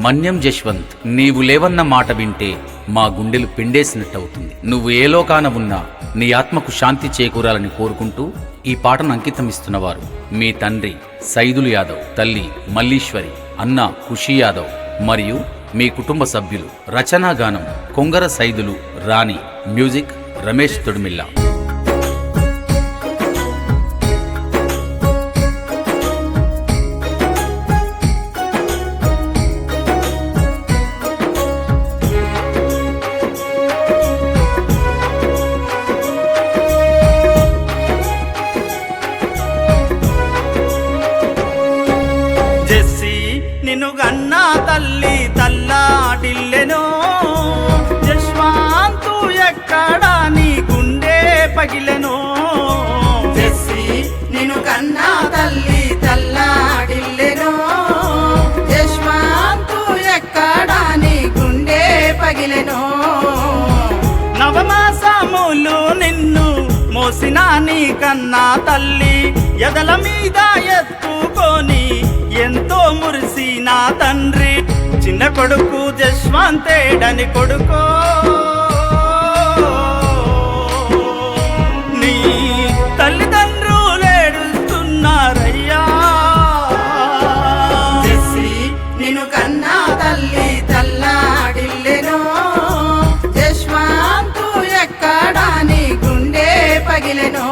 మన్యం జశ్వంత్, నీవు లేవన్న మాట వింటే మా గుండెలు పిండేసినట్టవుతుంది. నువ్వు ఏ లోకాన ఉన్నా నీ ఆత్మకు శాంతి చేకూరాలని కోరుకుంటూ ఈ పాటను అంకితమిస్తున్నవారు మీ తండ్రి సైదుల్ యాదవ్, తల్లి మల్లీశ్వరి, అన్న ఖుషీ యాదవ్ మరియు మీ కుటుంబ సభ్యులు. రచనా గానం కొంగర సైదులు రాణి. మ్యూజిక్ రమేష్ తొడిమిల్లా. జెస్సీ నిన్ను గన్నా తల్లి తల్లాడిల్లెనో, జశ్వాంతు ఎక్కడా నీ గుండె పగిలెనో. జెస్సీ నిన్ను గన్నా తల్లి తల్లాడిల్లెనో, జశ్వాంతు ఎక్కడా నీ గుండె పగిలెనో. నవమాసములు నిన్ను మోసిన నీ కన్నా తల్లి ఎదల మీద ఎత్తుకొని ఎంతో మురిసిన తండ్రి. చిన్న కొడుకు జశ్వంతేడని కొడుకో, నీ తల్లిదండ్రులు ఏడుస్తున్నారయ్యా. జెస్సీ నిన్ను కన్నా తల్లి తల్లాడిల్లెనో, జశ్వాంతు ఎక్కడా నీ గుండె పగిలెనో.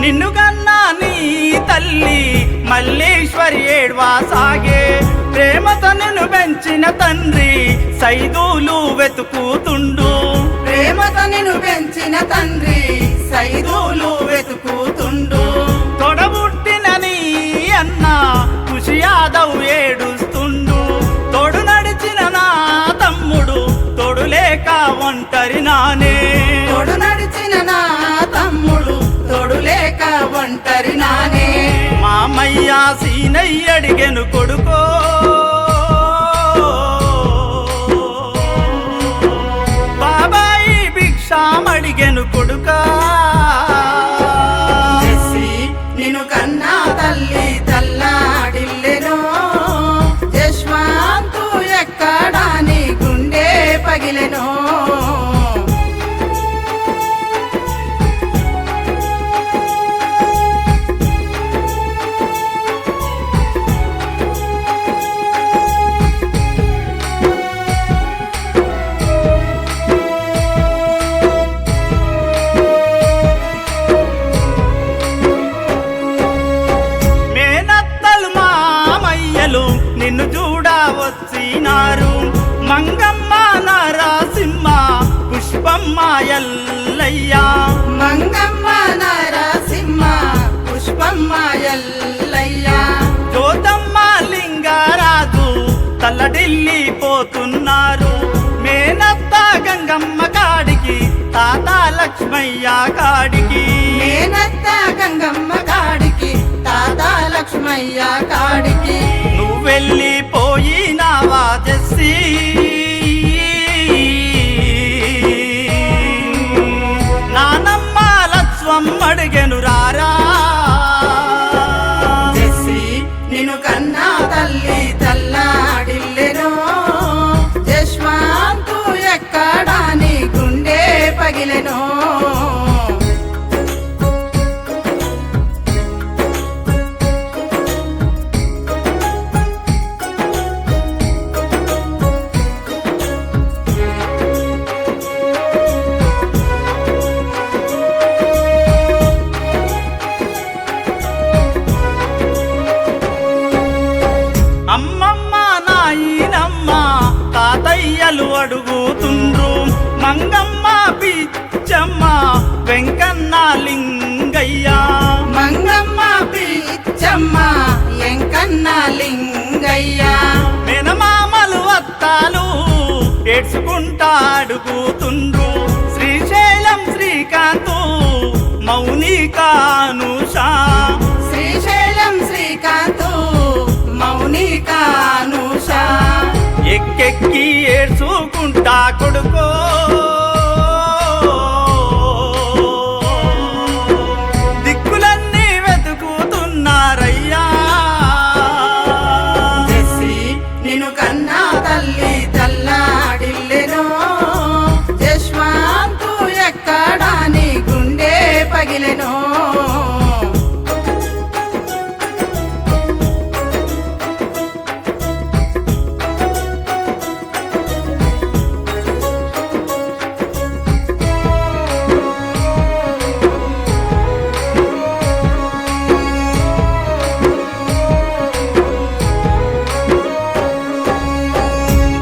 నిన్ను కన్నా నీ తల్లి మల్లీశ్వరి ఏడ్వా సాగే. ప్రేమతో నిన్ను పెంచిన తండ్రి సైదులు వెతుకుతుండు. ప్రేమతో నిన్ను పెంచిన తండ్రి సైదులు వెతుకుతుండు. తొడబుట్టిన నీ అన్న ఖుషీ యాదవ్ ఏడుస్తుండు. తోడు నడిచిన నా తమ్ముడు తోడు లేక ఒంటరి నానే. తోడు నడిచిన నా తమ్ముడు తోడు లేక ఒంటరి నానే. మామయ్య సీనయ్య అడిగెను కొడుకో, బాబాయి భిక్షామడిగెను కొడుకా. జెస్సీ నిన్ను కన్నా తల్లి తల్లాడిల్లెనో, జశ్వాంతు ఎక్కడా నీ గుండె పగిలెనో. మేనత్తలు మామయ్యలు నిన్ను చూడా వచ్చినారు. మంగమ్మ నరసింహ పుష్పమ్మ ఎల్లయ్య. మంగమ్మ నరసింహ పుష్పమ్మ ఎల్లయ్య. జ్యోతమ్మ లింగరాజు తల్లడిల్లి పోతున్నారు. మేనత్త గంగమ్మ కాడికి తాత లక్ష్మయ్య కాడికి. మేనత్త గంగమ్మ కాడికి తాత లక్ష్మయ్య కాడికి. నువ్వెళ్ళిపోయినావా జెస్సీ, నానమ్మ లక్ష్మమ్మ అడిగెను రారా. జెస్సీ నిన్ను కన్నా తల్లి తల్లాడిల్లెనో, జశ్వాంతు ఎక్కడా నీ గుండె పగిలెనో. అమ్మమ్మ నాయనమ్మ తాతయ్యలు అడుగుతుండ్రు. మంగమ్మ పిచ్చమ్మ వెంకన్న లింగయ్య. మంగమ్మ పిచ్చమ్మ ఎంకన్న లింగయ్య. మేనమామలు అత్తాలు ఏడ్చుకుంటా అడుగుతుండ్రు. శ్రీశైలం శ్రీకాంతు మౌనిక కొడుకో దిక్కులన్నీ వెతుకుతున్నారయ్యా జెస్సీ నిన్ను కన్నా తల్లి తల్లాడిల్లెనో జశ్వంతు ఎక్కడా నీ గుండె పగిలెనో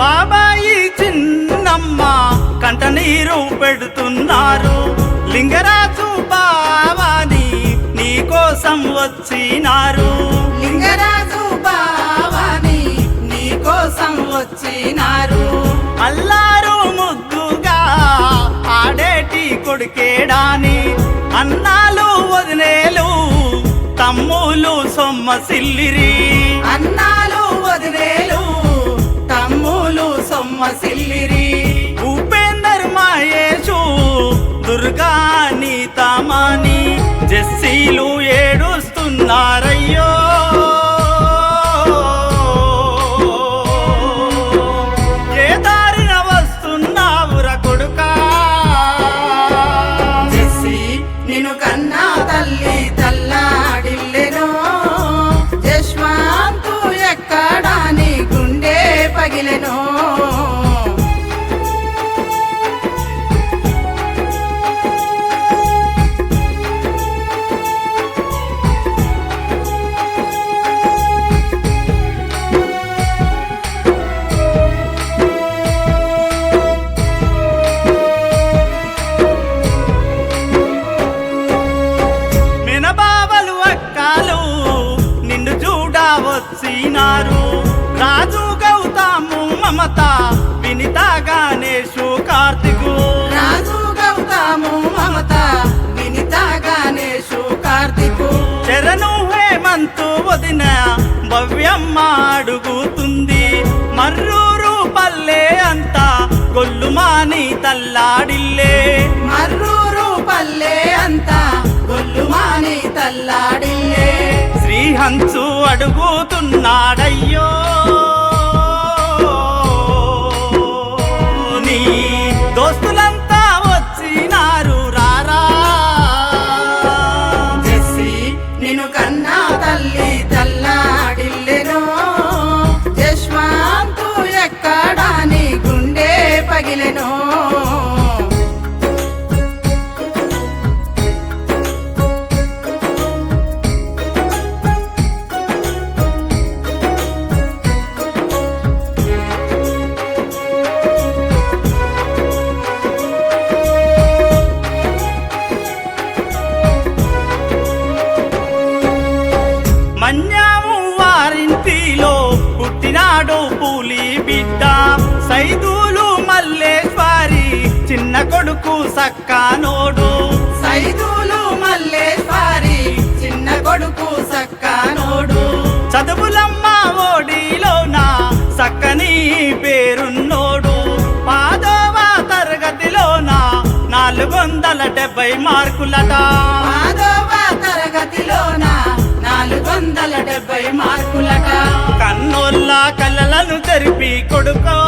బాబాయి చిన్నమ్మ కంట నీరు పెడుతున్నారు లింగరాజు బావాని నీ కోసం వచ్చినారు లింగరాజు బావాని నీ కోసం వచ్చినారు అల్లారు ముద్దుగా ఆడేటి కొడుకేడాని అన్నాలు వదినేలు తమ్ములు సొమ్మసిల్లిరి అన్నాలు వదిలేలు తమ్ములు సొమ్మసిల్లిరి ఉపేందర్ మహేషు దుర్గా నీతమని జెస్సీలు ఏడుస్తున్నారయ్యో ఏ దారిన వస్తున్నావురా కొడుకా జెస్సీ నిన్ను కన్నా తల్లి తల్లాడిల్లెనో జశ్వంతు ఎక్కడా నీ గుండె పగిలెనో మినబావలు అక్కలు నిన్ను చూడ వచ్చినారు రాజు గౌతము మమత వినిత గణేషు కార్తికు రాజు గౌతము మమత వినిత గణేషు కార్తికు శరణు హేమంతు వదిన భవ్యమ్మ అడుగుతుంది మర్రూరు పల్లె అంతా గొల్లుమాని తల్లాడిల్లే మర్రూరు పల్లె అంతా గొల్లుమాని తల్లాడిల్లే శ్రీహంసు అడుగుతున్నాడయ్యో నీ దోస్తులంతా వచ్చినారు రారా జెస్సీ నిన్ను కన్నా తల్లి తల్లాడిల్లెనో జశ్వంతు ఎక్కడా నీ గుండె పగిలెనో మన్యాము వారింటిలో పుట్టినాడు పూలి బిడ్డ సైదులు మల్లేశ్వరి చిన్న కొడుకు సక్కానోడు సైదులు మల్లేశ్వరి చిన్న కొడుకు సక్కానోడు చదువులమ్మ ఓడిలోన సక్కని పేరున్నోడు 10వ తరగతిలోన 470 మార్కులట 10వ తరగతిలోన 470 మార్కులట కన్నోళ్ళ కళ్ళలను తెరిపి కొడుకో